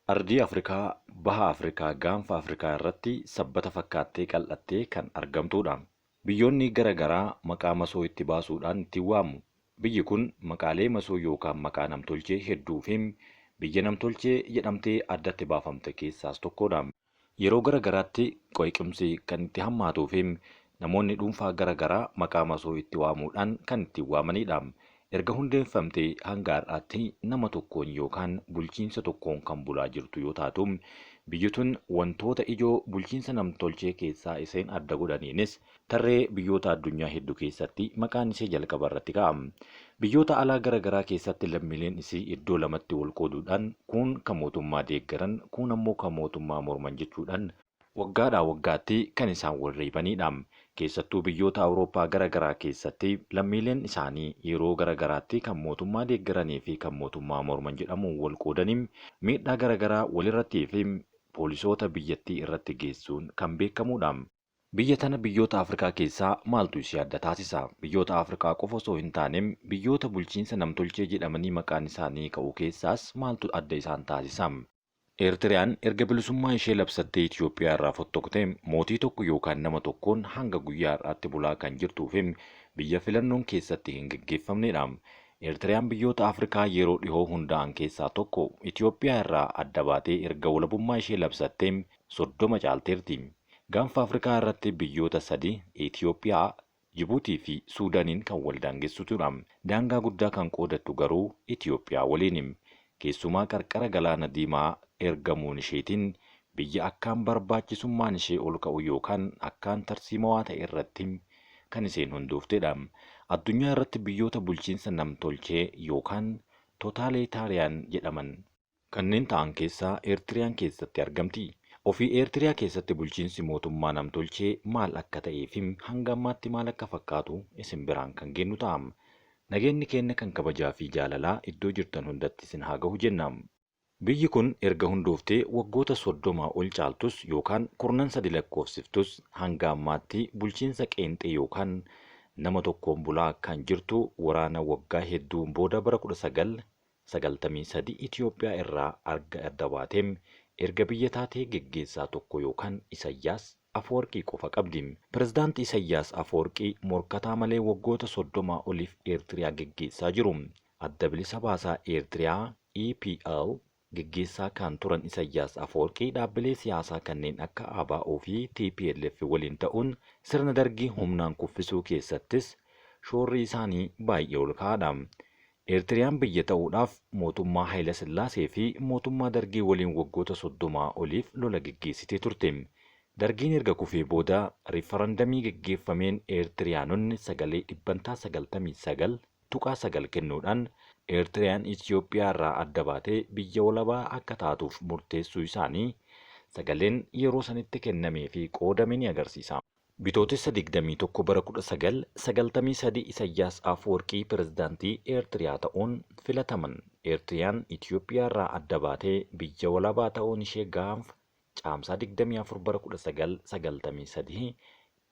Ardii Afrikaa, Baha Afrikaa, Gaanfa Afrikaa irratti sabbata fakkaattee qal'attee kan argamtudha. Biyyoonni garaa garaa maqaa masoo itti baasuudhaan itti waamu. Biyyi kun maqaalee masoo yookaan maqaa namtolchee hedduu fi biyya namtolchee jedhamtee addatti baafamte keessaas tokkodha. Yeroo garaa garaatti qoiqimsi kan itti hammaatuu fi namoonni dhuunfaa garaa garaa maqaa masoo itti waamuudhaan kan itti waamanidha. Erga hundeeffamtee hanga har'aatti nama tokkoon yookaan bulchiinsa tokkoon kan bulaa jirtu yoo taatu, biyyi tun wantoota ijoo bulchiinsa namtolchee keessaa iseen adda godhaniinis tarree biyyoota addunyaa hedduu keessatti maqaan ishee jalqaba irratti ka'a. Biyyoota alaa garaa garaa keessatti lammiileen isii iddoo lamatti wal qooduudhaan kun kan mootummaa deeggaran, kun ammoo kan mootummaa morman jechuudhaan waggaadhaa waggaatti kan isaan wal reebanidha. Keessattuu biyyoota Awurooppaa garaa garaa keessatti lammiileen isaanii yeroo garaa garaatti kan mootummaa deeggaranii fi kan mootummaa morman jedhamuun wal qoodaniin miidhaa garaa garaa walirrattii fi poolisoota biyyattii irratti geessuun kan beekamudha. Biyya tana biyyoota Afrikaa keessaa maaltu ishee adda taasisa? Biyyoota Afrikaa qofa osoo hin taane biyyoota bulchiinsa namtolchee jedhamanii maqaan isaanii ka'u keessaas maaltu adda isaan taasisa? Eertiriyaan erga bilisummaa ishee labsattee Itoophiyaa irraa fottoqtee mootii tokko yookaan nama tokkoon hanga guyyaa har'aatti bulaa kan jirtuu fi biyya filannoon keessatti hin gaggeeffamnedha. Eertiriyaan biyyoota Afrikaa yeroo dhihoo hundaa'an keessaa tokko. Itoophiyaa irraa adda baatee erga walabummaa ishee labsattee 30 caalteerti. Gaanfa Afrikaa irratti biyyoota 3 Itoophiyaa, Jibuutii fi Suudaaniin kan wal daangessitudha. Daangaa guddaa kan qoodattu garuu Itoophiyaa waliin. Keessumaa qarqara galaana diimaa ergamuun isheetiin biyya akkaan barbaachisummaan ishee ol ka'u yookaan akkaan tarsiimawaa ta'e irratti kan isheen hundooftedha. Addunyaa irratti biyyoota bulchiinsa namtolchee yookaan tootaaleetaariyaan jedhaman kanneen ta'an keessaa Eertiriyaan keessatti argamti. Ofii Eertiriyaa keessatti bulchiinsi mootummaa namtolchee maal akka ta'ee fi hanga ammaatti maal akka fakkaatu isin biraan kan geenyu ta'a. Nageenyi keenya kan kabajaa fi jaalalaa iddoo jirtan hundatti isin haa gahu jenna. Biyyi kun erga hundooftee waggoota 30 ol caaltus yookaan kurnan 3 lakkoofsiftus hanga ammaatti bulchiinsa qeenxee yookaan nama tokkoon bulaa kan jirtu waraana waggaa hedduun booda bara 1993 Itoophiyaa irraa adda baateem erga biyya taatee geggeessaa tokko yookaan Isayyaas Afwerqii qofa qabdi. Pirezidaantii Isayyaas Afwerqii morkataa malee waggoota 30 oliif Eertiriyaa geggeessaa jiru. Adda bilisa baasaa Eertiriyaa EPL geggeessaa kan turan Isayyaas Afwerqii dhaabbilee siyaasaa kanneen akka ABO fi TPLF waliin ta'uun sirna dargii humnaan kuffisuu keessattis shoorri isaanii baay'ee ol ka'aadha. Eertiriyaan biyya ta'uudhaaf mootummaa Haayila Sillaasee fi mootummaa dargii waliin waggoota 30 oliif lola geggeessitee turte. Dargiin erga kufee booda riifarandamii geggeeffameen Eertiriyaanonni sagalee 99.9 kennuudhaan Eertiriyaan Itoophiyaa irraa adda baatee biyya walabaa akka taatuuf murteessuu isaanii sagaleen yeroo sanitti kennamee fi qoodame ni agarsiisa. Bitootessa 21 bara 1993 Isayyaas Afwerqii pirezidaantii Eertiriyaa ta'uun filataman. Eertiriyaan Itoophiyaa irraa adda baatee biyya walabaa ta'uun ishee gaanfa caamsaa 24 bara 1993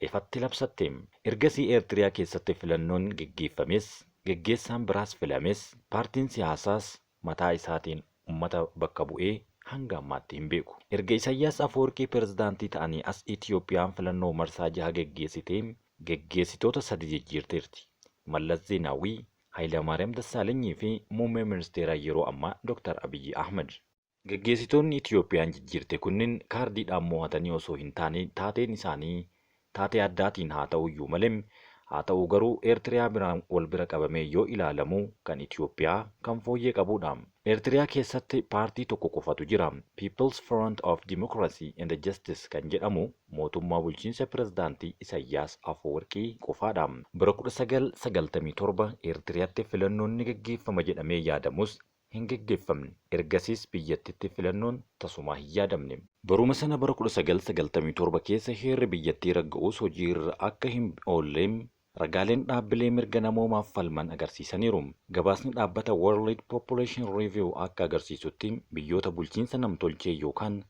ifatti labsatte. Ergasii Eertiriyaa keessatti filannoon geggeeffames geggeessaan biraas filames paartiin siyaasaas mataa isaatiin uummata bakka bu'ee hanga ammaatti hin beeku. Erga Isayyaas Afwerqii pirezidaantii ta'anii as Itoophiyaan filannoo marsaa 6 geggeessitee geggeessitoota 3 jijjiirteerti. Mallas Zeenaawii, Hayilamaariyaam Dassaalenyi fi muummee ministeeraa yeroo ammaa Dr. Abiyyi Ahmed. Geggeessitoonni Itoophiyaan jijjiirte kunniin kaardiidhaan mo'atanii osoo hin taane taateen isaanii taatee addaatiin haa ta'uyyuu malee haa ta'u garuu Eertiriyaa biraan wal bira qabamee yoo ilaalamu kan Itoophiyaa kan fooyyee qabudha. Eertiriyaa keessatti paartii tokko qofatu jira. People's Front of Democracy and Justice kan jedhamu mootummaa bulchiinsa pirezidaantii Isayyaas Afwerqii qofaadha. Bara 1997 Eertiriyaatti filannoon ni geggeeffama jedhamee yaadamus hin geggeeffamne. Ergasiis biyyattitti filannoon tasumaa hin yaadamne. Baruma sana bara 1997 keessa heerri biyyattii ragga'uus hojii irra akka hin oolleem ragaaleen dhaabbilee mirga namoomaaf falman agarsiisaniiru. Gabaasni dhaabbata World Population Review akka agarsiisutti biyyoota bulchiinsa namtolchee yookaan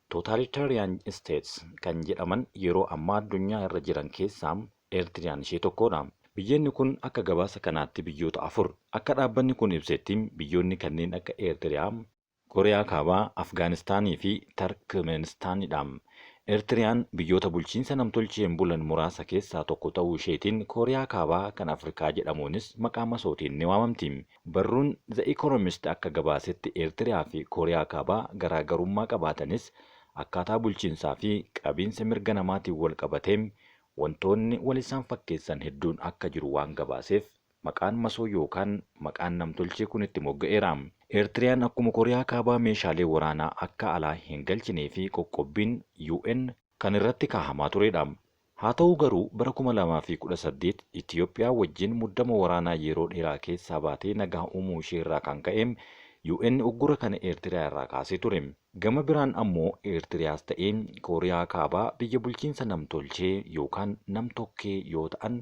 totalitarian states kan jedhaman yeroo ammaa addunyaa irra jiran keessaa Eertiriyaan ishee tokkodha. Biyyoonni kun akka gabaasa kanaatti biyyoota 4. Akka dhaabbanni kun ibsetti biyyoonni kanneen akka Eertiriyaa, Kooriyaa Kaabaa, Afgaanistaanii fi Turkmenistaanidha. Eertiriyaan biyyoota bulchiinsa namtolcheen bulan muraasa keessaa tokko ta'uu isheetiin Kooriyaa Kaabaa kan Afrikaa jedhamuunis maqaa masootiin ni waamamti. Barruun The Economist akka gabaasetti Eertiriyaa fi Kooriyaa Kaabaa garaagarummaa qabaatanis akkaataa bulchiinsaa fi qabiinsa mirga namaatiin wal qabatee wantoonni wal isaan fakkeessan hedduun akka jiru waan gabaaseef maqaan masoo yookaan maqaan namtolchee kun itti mogga'eera. Eertiriyaan akkuma Kooriyaa Kaabaa meeshaalee waraanaa akka alaa hin galchinee fi qoqqobbiin UN kan irratti kaahamaa turedha. Haa ta'u garuu bara 2018 Itiyoophiyaa wajjin muddama waraanaa yeroo dheeraa keessaa baatee nagaa uumuu ishee irraa kan ka'e UN uggura kana Eertiriyaa irraa kaasee ture. Gama biraan ammoo Eertiriyaas ta'ee Kooriyaa Kaabaa biyya bulchiinsa namtolchee yookaan namtokkee yoo ta'an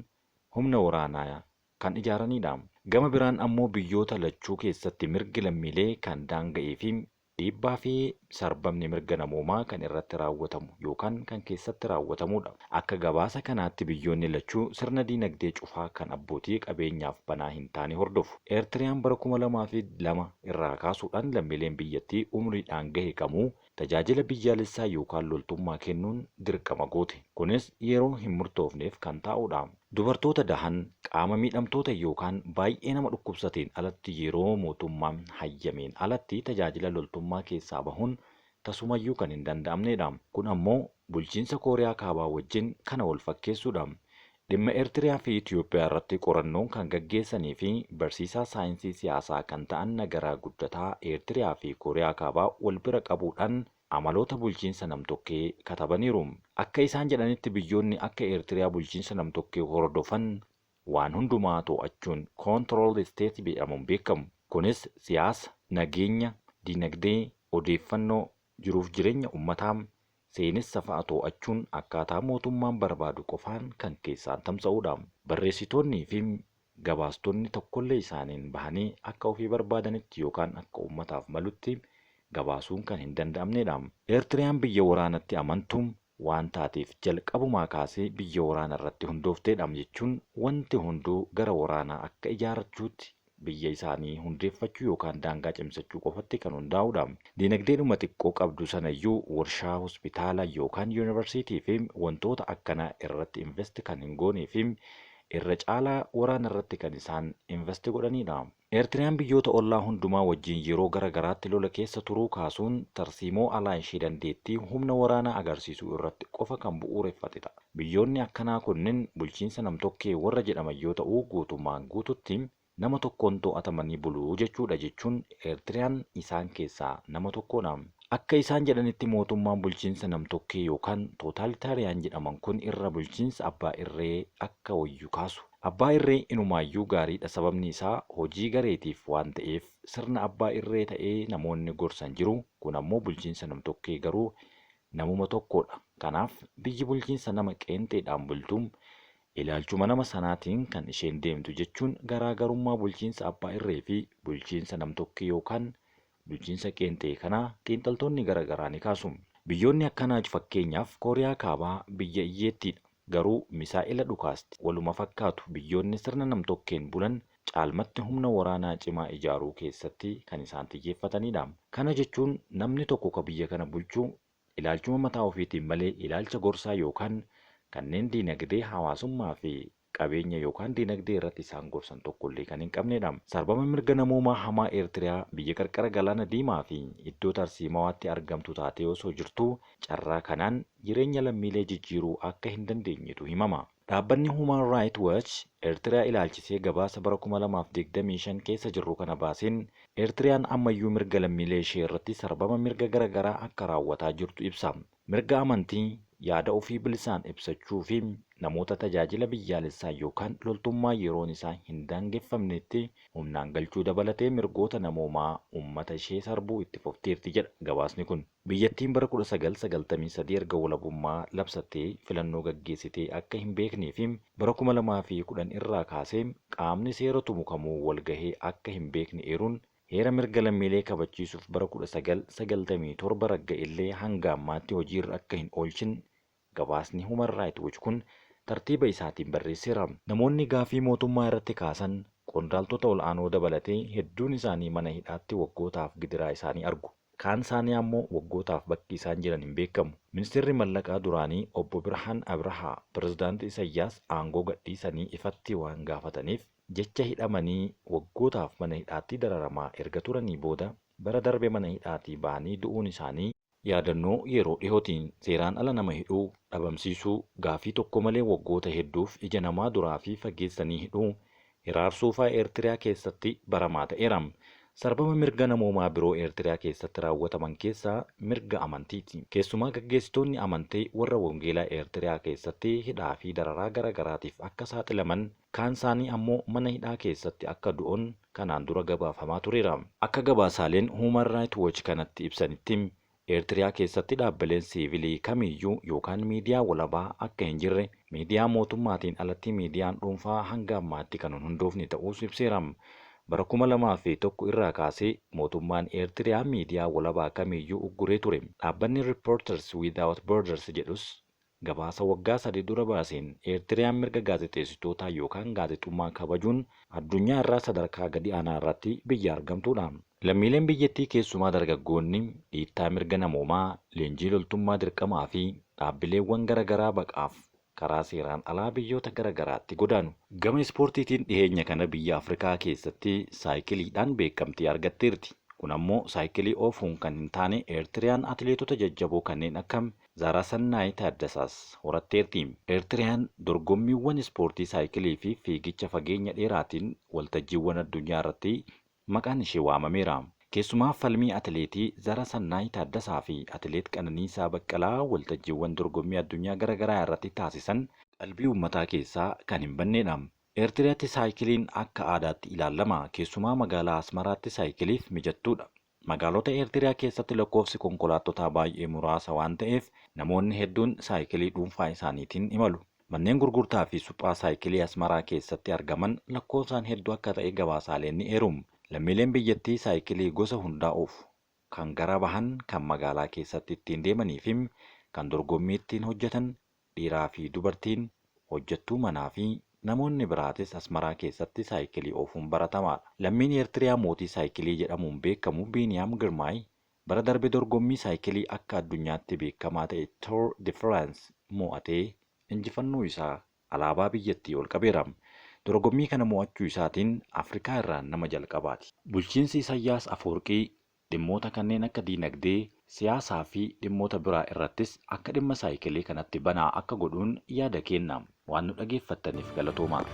humna waraanaa kan ijaaranidha. Gama biraan ammoo biyyoota lachuu keessatti mirgi lammiilee kan daanga'ee fi dhiibbaa fi sarbamni mirga namoomaa kan irratti raawwatamu yookaan kan keessatti raawwatamudha. Akka gabaasa kanaatti biyyoonni lachuu sirna diinagdee cufaa kan abbootii qabeenyaaf banaa hin taane hordofu. Eertiriyaan bara 2002 irraa kaasuudhaan lammiileen biyyattii umriidhaan gahe kamuu tajaajila biyyaalessaa yookaan loltummaa kennuun dirqama goote. Kunis yeroo hin murtoofneef kan ta'udha. Dubartoota dahan qaama miidhamtoota yookaan baay'ee nama dhukkubsateen alatti yeroo mootummaan hayyameen alatti tajaajila loltummaa keessaa bahuun tasumayyuu kan hin danda'amnedha. Kun ammoo bulchiinsa Kooriyaa Kaabaa wajjin kana wal fakkeessudha. Dhimma Eertiriyaa fi Itiyoophiyaa irratti qorannoon kan gaggeessanii fi barsiisaa saayinsii siyaasaa kan ta'an Nagaraa Guddataa Eertiriyaa fi Kooriyaa Kaabaa wal bira qabuudhaan amaloota bulchiinsa namtokkee katabaniiru. Akka isaan jedhanitti biyyoonni akka Eertiriyaa bulchiinsa namtokkee hordofan waan hundumaa to'achuun control state jedhamuun beekamu. Kunis siyaasa, nageenya, dinagdee, odeeffannoo, jiruuf jireenya uummataa, seenessa fa'a to'achuun akkaataa mootummaan barbaadu qofaan kan keessaan tamsa'udha. Barreessitoonnii fi gabaastonni tokkollee isaaniin bahanii akka ofii barbaadanitti yookaan akka uummataaf malutti gabaasuun kan hin danda'amnedha. Eertiriyaan biyya waraanatti amantuu waan taateef jalqabumaa kaasee biyya waraana irratti hundoofteedha jechuun wanti hunduu gara waraanaa akka ijaarrachuutti biyya isaanii hundeeffachuu yookaan daangaa cimsachuu qofatti kan hundaa'udha. Dinagdeedhuma xiqqoo qabdu sanayyuu warshaa, hospitaala yookaan yuunivarsiitii fi wantoota akkanaa irratti invest kan hin goonee fi irra caalaa waraana irratti kan isaan invest godhanidha. Eertiriyaan biyyoota ollaa hundumaa wajjin yeroo garagaraatti lola keessa turuu kaasuun tarsiimoo alaa ishee dandeettii humna waraanaa agarsiisuu irratti qofa kan bu'uureffatedha. Biyyoonni akkanaa kunneen bulchiinsa namtokkee warra jedhaman yoo ta'u guutummaan guututti nama tokkoon to'atamanii buluu jechuudha jechuun Eertiriyaan isaan keessaa nama tokkodha. Akka isaan jedhanitti mootummaan bulchiinsa namtokkee yookaan tootaalitariyaan jedhaman kun irra bulchiinsa abbaa irree akka wayyu kaasu. Abbaa irree inumaayyuu gaariidha, sababni isaa hojii gareetiif waan ta'eef sirna abbaa irree ta'ee namoonni gorsan jiru. Kun ammoo bulchiinsa namtokkee garuu namuma tokkodha. Kanaaf biyyi bulchiinsa nama qeenxeedhaan bultuun ilaalchuma nama sanaatiin kan isheen deemtu jechuun garaagarummaa bulchiinsa abbaa irree fi bulchiinsa namtokkee yookaan bulchiinsa qeenxee kanaa xiinxaltoonni garagaraa ni kaasu. Biyyoonni akkanaa fakkeenyaaf Kooriyaa Kaabaa biyya hiyyeettiidha. Garuu misaa'ila dhukaasti waluma fakkaatu. Biyyoonni sirna namtokkeen bulan caalmatti humna waraanaa cimaa ijaaruu keessatti kan isaan xiyyeeffatanidha. Kana jechuun namni tokko ka biyya kana bulchuu ilaalchuma mataa ofiitiin malee ilaalcha gorsaa yookaan kanneen diinagdee hawaasummaa fi qabeenya yookaan diinagdee irratti isaan gorsan tokkollee kan hin qabnedha. Sarbama mirga namoomaa hamaa Eertiriyaa biyya qarqara galaana diimaa fi iddoo tarsiimawaatti argamtu taatee osoo jirtuu carraa kanaan jireenya lammiilee jijjiiruu akka hin dandeenyetu himama. Dhaabbanni Human Rights Watch Eertiriyaa ilaalchisee gabaasa bara 2025 keessa jirru kana baaseen Eertiriyaan ammayyuu mirga lammiilee ishee irratti sarbama mirga garagaraa akka raawwataa jirtu ibsa. Mirga amantii, yaada ofii bilisaan ibsachuu fi namoota tajaajila biyyaalessaa yookaan loltummaa yeroon isaa hin daangeffamnetti humnaan galchuu dabalatee mirgoota namoomaa uummata ishee sarbuu itti fufteerti jedha gabaasni kun. Biyyattiin bara 1993 erga walabummaa labsattee filannoo gaggeessitee akka hin beeknee fi bara 2010 irraa kaasee qaamni seera tumu kamuu walgahee akka hin beekne eeruun heera mirga lammiilee kabachiisuuf bara 1997 ragga'ellee hanga ammaatti hojiirra akka hin oolchin gabaasni Human Rights Watch kun tartiiba isaatiin barreesseera. Namoonni gaafii mootummaa irratti kaasan qondaaltota ol'aanoo dabalatee hedduun isaanii mana hidhaatti waggootaaf gidiraa isaanii argu. Kaan isaanii ammoo waggootaaf bakki isaan jiran hin beekamu. Ministeerri Mallaqaa duraanii obbo Birhaan Abrahaa pirezidaantii Isaayyaas aangoo gadhiisanii ifatti waan gaafataniif jecha hidhamanii waggootaaf mana hidhaatti dararamaa erga turanii booda bara darbe mana hidhaatii ba'anii du'uun isaanii yaadannoo yeroo dhihootiin seeraan ala nama hidhuu, dhabamsiisuu, gaafii tokko malee waggoota hedduuf ija namaa duraa fi fageessanii hidhuu, hiraarsuu fa'aa Eertiriyaa keessatti baramaa ta'eera. Sarbama mirga namoomaa biroo Eertiriyaa keessatti raawwataman keessaa mirga amantiiti. Keessumaa gaggeessitoonni amantii warra wangeelaa Eertiriyaa keessatti hidhaa fi dararaa garaagaraatiif akka saaxilaman, kaan isaanii ammoo mana hidhaa keessatti akka du'an kanaan dura gabaafamaa tureera. Akka gabaasaaleen Human Rights Watch kanatti ibsanitti Eertiriyaa keessatti dhaabbileen siivilii kamiyyuu yookaan miidiyaa walabaa akka hin jirre, miidiyaa mootummaatiin alatti miidiyaan dhuunfaa hanga ammaatti kan hin hundoofne ta'uus ibseera. Bara 2001 irraa kaasee mootummaan Eertiriyaa miidiyaa walabaa kamiyyuu ugguree ture. Dhaabbanni Reporters Without Borders jedhus gabaasa waggaa 3 dura baaseen Eertiriyaan mirga gaazexeessitootaa yookaan gaazexummaa kabajuun addunyaa irraa sadarkaa gadi aanaa irratti biyya argamtuudha. Lammiileen biyyattii keessumaa dargaggoonni dhiittaa mirga namoomaa, leenjii loltummaa dirqamaa fi dhaabbileewwan garaagaraa baqaaf karaa seeraan alaa biyyoota garaagaraatti godaanu. Gama ispoortiitiin dhiheenya kana biyya Afrikaa keessatti saayikiliidhaan beekamtii argatteerti. Kun ammoo saayikilii oofuun kan hin taane Eertiriyaan atileetota jajjaboo kanneen akka Zaaraa Sannaayii Taaddasaas horatteerti. Eertiriyaan dorgommiiwwan ispoortii saayikilii fi fiigicha fageenya dheeraatiin waltajjiiwwan addunyaa irratti maqaan ishee waamameera. Keessumaa falmii atileetii Zaaraa Sannaayii Taaddasaa fi atileet Qananiisaa Baqqalaa waltajjiiwwan dorgommii addunyaa garaagaraa irratti taasisan qalbii uummataa keessaa kan hin bannedha. Eertiriyaatti saayikiliin akka aadaatti ilaalama. Keessumaa magaalaa Asmaraatti saayikiliif mijattuudha. Magaalota Eertiriyaa keessatti lakkoofsi konkolaattotaa baay'ee muraasa waan ta'eef namoonni hedduun saayikilii dhuunfaa isaaniitiin imalu. Manneen gurgurtaa fi suphaa saayikilii Asmaraa keessatti argaman lakkoofsaan hedduu akka ta'e gabaasaaleen ni eeru. Lammiileen biyyattii saayikilii gosa hundaa oofu. Kan gara bahan, kan magaalaa keessatti ittiin deemanii fi kan dorgommii ittiin hojjetan, dhiiraa fi dubartiin, hojjettuu manaa fi namoonni biraatis Asmaraa keessatti saayikilii oofuun baratamaadha. Lammiin Eertiriyaa mootii saayikilii jedhamuun beekamu Biiniyaam Girmaay bara darbe dorgommii saayikilii akka addunyaatti beekamaa ta'e Tour de France mo'atee injifannoo isaa alaabaa biyyattii ol qabeera. Dorgommii kana mo'achuu isaatiin Afrikaa irraa nama jalqabaati. Bulchiinsi Isaayyaas Afwerqii dhimmoota kanneen akka diinagdee, siyaasaa fi dhimmoota biraa irrattis akka dhimma saayikilii kanatti banaa akka godhuun yaada kenna. Waan nu dhageeffattaniif galatoomaa.